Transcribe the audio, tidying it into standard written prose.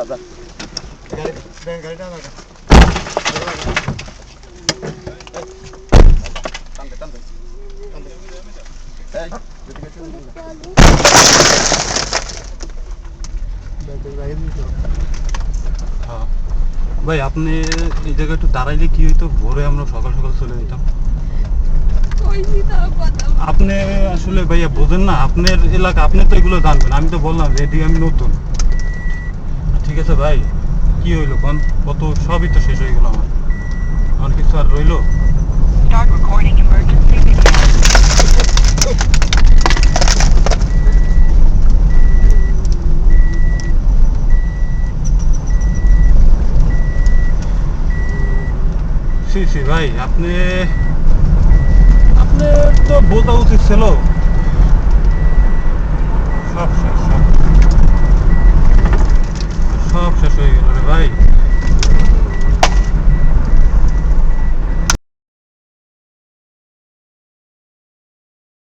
ভাই আপনি এই জায়গায় একটু দাঁড়াইলে কি হইতো, ভোরে আমরা সকাল সকাল চলে যেতাম। আপনি আসলে ভাইয়া বোঝেন না, আপনার এলাকা আপনি তো এগুলো জানবেন। আমি তো বললাম রেডি, আমি নতুন। ঠিক আছে ভাই, কি হইলো কোন, কত সবই তো শেষ হয়ে গেল আমার, আমার কিছু আর রইলো? সি ভাই, আপনি তো বোঝা উচিত ছিল। সব শেষ, সব শেষ হয়ে গেল রে ভাই।